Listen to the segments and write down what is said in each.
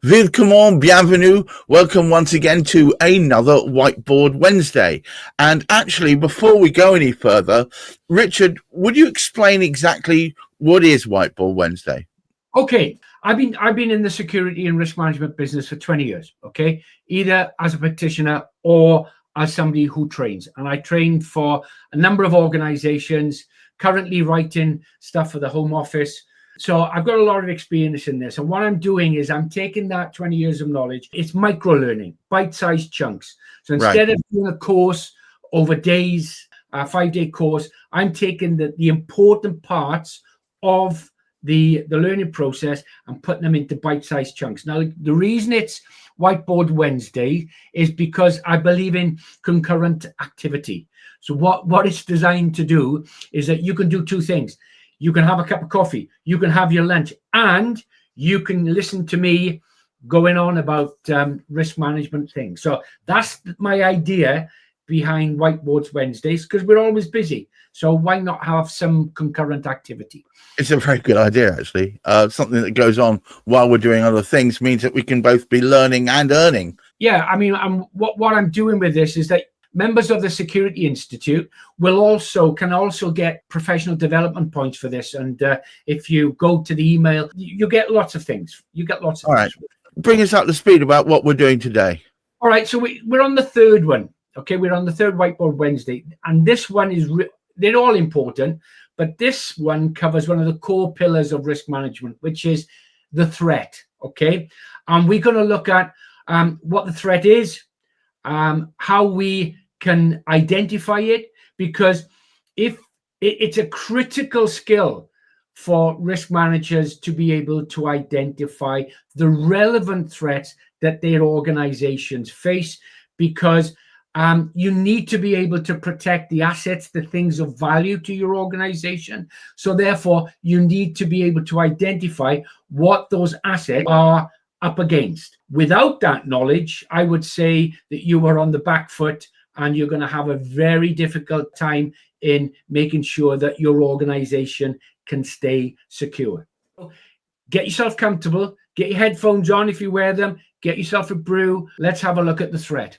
Willkommen, bienvenue, welcome once again to another Whiteboard Wednesday. And actually, before we go any further, Richard, would you explain exactly what is Whiteboard Wednesday? Okay, I've been in the security and risk management business for 20 years, okay? Either as a practitioner or as somebody who trains. And I train for a number of organizations, currently writing stuff for the Home Office. So I've got a lot of experience in this. And what I'm doing is I'm taking that 20 years of knowledge, it's micro-learning, bite-sized chunks. So instead of doing a course over days, a 5-day course, I'm taking the important parts of the learning process and putting them into bite-sized chunks. Now, the reason it's Whiteboard Wednesday is because I believe in concurrent activity. So what it's designed to do is that you can do two things. You can have a cup of coffee, you can have your lunch, and you can listen to me going on about risk management things. So that's my idea behind Whiteboards Wednesdays, because we're always busy. So why not have some concurrent activity? It's a very good idea, actually. Something that goes on while we're doing other things means that we can both be learning and earning. Yeah, I mean, what I'm doing with this is that members of the Security Institute can also get professional development points for this. And if you go to the email, you get lots of things. All right. Bring us up to speed about what we're doing today. All right. So we're on the third one. Okay. We're on the third Whiteboard Wednesday. And this one is, they're all important, but this one covers one of the core pillars of risk management, which is the threat. Okay. And we're going to look at what the threat is, how we can identify it, because if it's a critical skill for risk managers to be able to identify the relevant threats that their organizations face, because you need to be able to protect the assets, the things of value to your organization. So therefore, you need to be able to identify what those assets are up against. Without that knowledge, I would say that you are on the back foot, and you're going to have a very difficult time in making sure that your organization can stay secure. Get yourself comfortable, get your headphones on if you wear them, get yourself a brew. Let's have a look at the threat.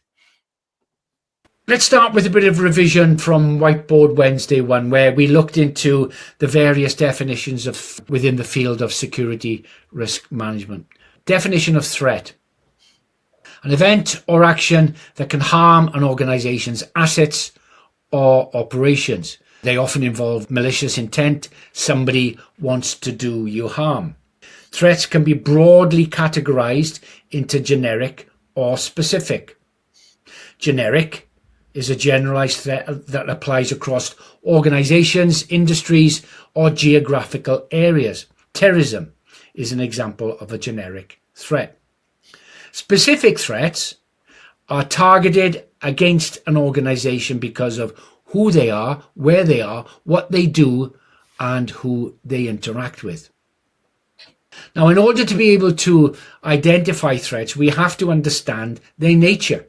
Let's start with a bit of revision from Whiteboard Wednesday 1, where we looked into the various definitions within the field of security risk management. Definition of threat: an event or action that can harm an organization's assets or operations. They often involve malicious intent. Somebody wants to do you harm. Threats can be broadly categorized into generic or specific. Generic is a generalized threat that applies across organizations, industries, or geographical areas. Terrorism is an example of a generic threat. Specific threats are targeted against an organization because of who they are, where they are, what they do, and who they interact with. Now, in order to be able to identify threats, we have to understand their nature.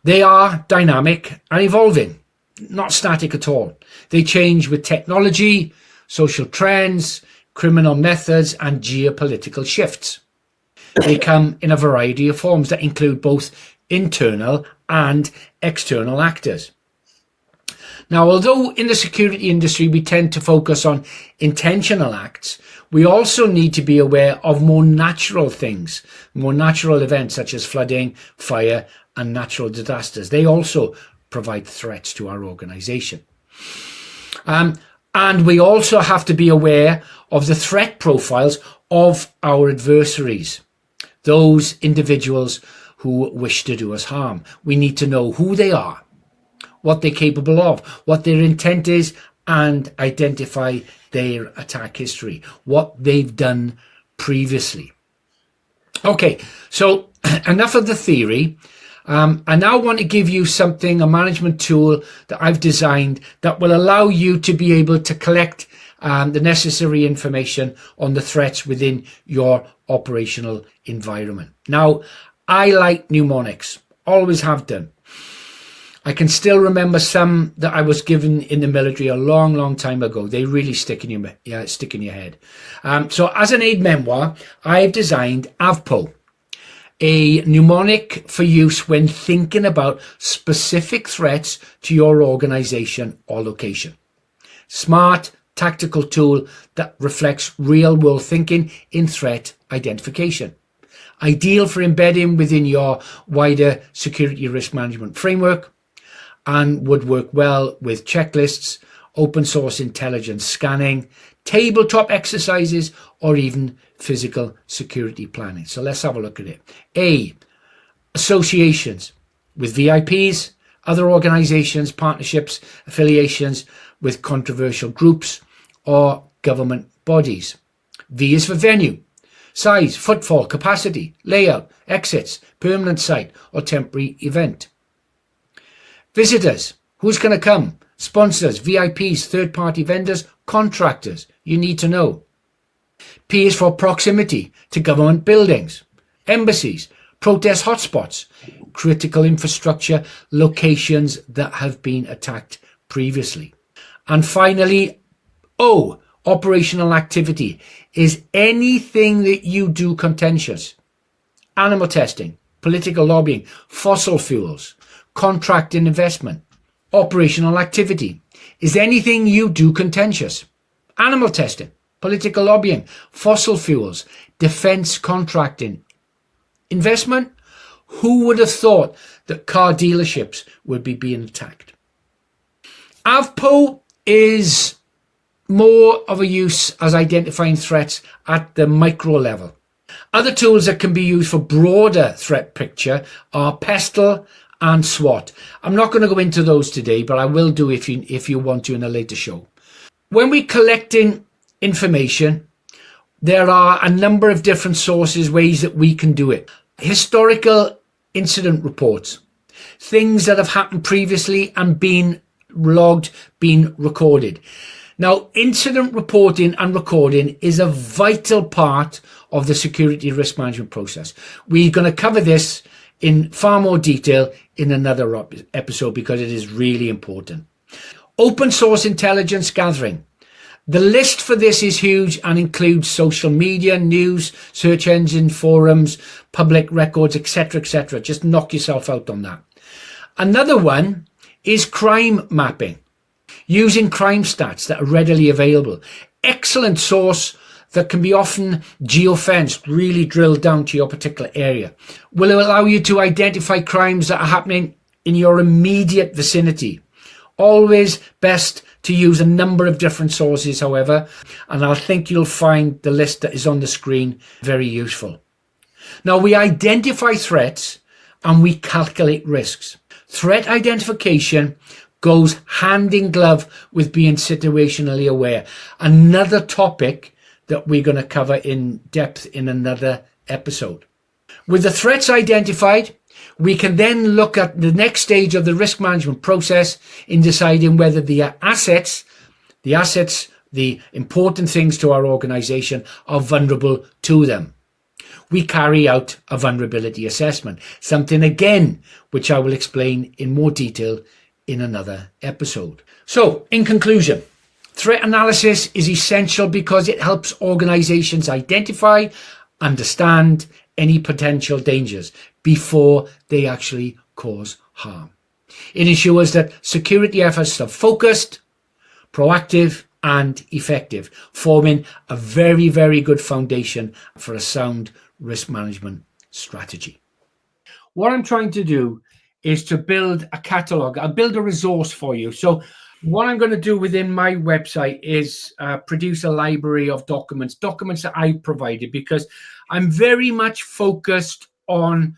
They are dynamic and evolving, not static at all. They change with technology, social trends, criminal methods, and geopolitical shifts. They come in a variety of forms that include both internal and external actors. Now, although in the security industry we tend to focus on intentional acts, we also need to be aware of more natural things, more natural events such as flooding, fire, and natural disasters. They also provide threats to our organization. And we also have to be aware of the threat profiles of our adversaries, those individuals who wish to do us harm. We need to know who they are, what they're capable of, what their intent is, and identify their attack history, what they've done previously. Okay, so enough of the theory. I now want to give you a management tool that I've designed that will allow you to be able to collect the necessary information on the threats within your operational environment. Now, I like mnemonics, always have done. I can still remember some that I was given in the military a long, long time ago. They really stick in your head. So as an aid memoir, I've designed AVVPO, a mnemonic for use when thinking about specific threats to your organization or location. Smart, tactical tool that reflects real-world thinking in threat identification. Ideal for embedding within your wider security risk management framework, and would work well with checklists, open source intelligence scanning, tabletop exercises, or even physical security planning. So let's have a look at it. A, associations with VIPs, other organizations, partnerships, affiliations with controversial groups or government bodies. V is for venue, size, footfall, capacity, layout, exits, permanent site or temporary event. Visitors, who's going to come? Sponsors, VIPs, third-party vendors, contractors. You need to know. P is for proximity to government buildings, embassies, protest hotspots, critical infrastructure, locations that have been attacked previously. And finally, O, operational activity, is anything that you do contentious. Animal testing, political lobbying, fossil fuels, contract and investment. Operational activity is anything you do contentious. Animal testing, political lobbying, fossil fuels, defense contracting. Investment, who would have thought that car dealerships would be being attacked? AVVPO is more of a use as identifying threats at the micro level. Other tools that can be used for broader threat picture are PESTLE and SWOT. I'm not going to go into those today, but I will do if you want to in a later show. When we're collecting information, there are a number of different sources, ways that we can do it. Historical incident reports, things that have happened previously and been logged, been recorded. Now, incident reporting and recording is a vital part of the security risk management process. We're going to cover this in far more detail in another episode because it is really important. Open source intelligence gathering. The list for this is huge and includes social media, news, search engine, forums, public records, etc., etc. Just knock yourself out on that. Another one is crime mapping, using crime stats that are readily available. Excellent source that can be often geofenced, really drilled down to your particular area. Will allow you to identify crimes that are happening in your immediate vicinity. Always best to use a number of different sources, however, and I think you'll find the list that is on the screen very useful. Now, we identify threats and we calculate risks. Threat identification goes hand in glove with being situationally aware. Another topic that we're going to cover in depth in another episode. With the threats identified, we can then look at the next stage of the risk management process in deciding whether the assets, the important things to our organization, are vulnerable to them. We carry out a vulnerability assessment, something again, which I will explain in more detail in another episode. So, in conclusion, threat analysis is essential because it helps organizations identify, understand any potential dangers before they actually cause harm. It ensures that security efforts are focused, proactive, and effective, forming a very, very good foundation for a sound risk management strategy. What I'm trying to do is to build a catalog. I'll build a resource for you. So what I'm going to do within my website is produce a library of documents that I provided, because I'm very much focused on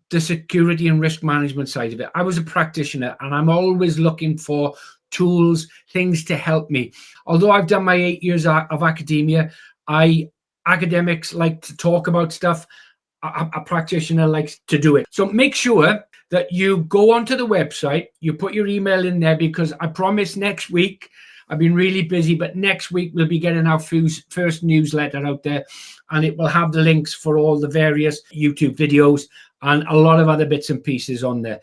the security and risk management side of it. I was a practitioner and I'm always looking for tools, things to help me. Although I've done my 8 years of academia, academics like to talk about stuff. A practitioner likes to do it. So make sure that you go onto the website, you put your email in there, because I promise next week, I've been really busy, but next week we'll be getting our first newsletter out there, and it will have the links for all the various YouTube videos and a lot of other bits and pieces on there.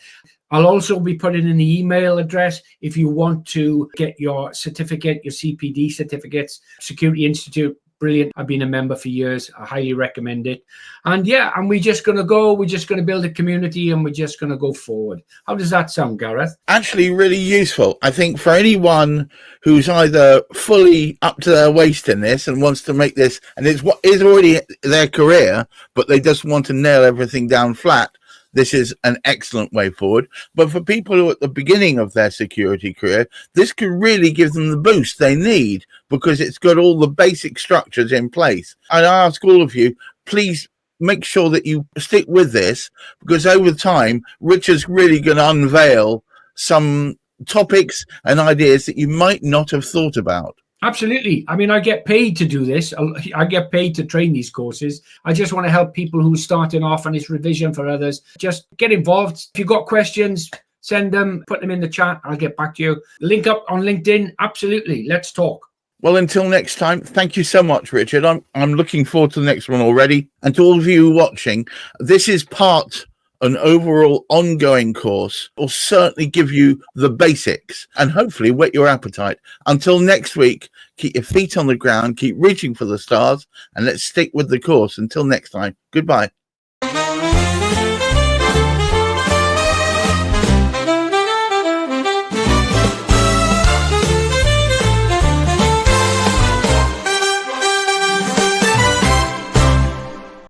I'll also be putting in the email address if you want to get your certificate, your CPD certificates. Security Institute, brilliant. I've been a member for years. I highly recommend it. And yeah, and we're just going to build a community, and we're just going to go forward. How does that sound, Gareth? Actually, really useful. I think for anyone who's either fully up to their waist in this and wants to make this, and it's what is already their career, but they just want to nail everything down flat, this is an excellent way forward. But for people who are at the beginning of their security career, this could really give them the boost they need, because it's got all the basic structures in place. And I ask all of you, please make sure that you stick with this, because over time, Richard's really going to unveil some topics and ideas that you might not have thought about. Absolutely. I mean, I get paid to do this. I get paid to train these courses. I just want to help people who are starting off, and it's revision for others. Just get involved. If you've got questions, send them, put them in the chat. I'll get back to you. Link up on LinkedIn. Absolutely. Let's talk. Well, until next time, thank you so much, Richard. I'm looking forward to the next one already. And to all of you watching, this is an overall ongoing course will certainly give you the basics and hopefully whet your appetite. Until next week, keep your feet on the ground, keep reaching for the stars, and let's stick with the course. Until next time, goodbye.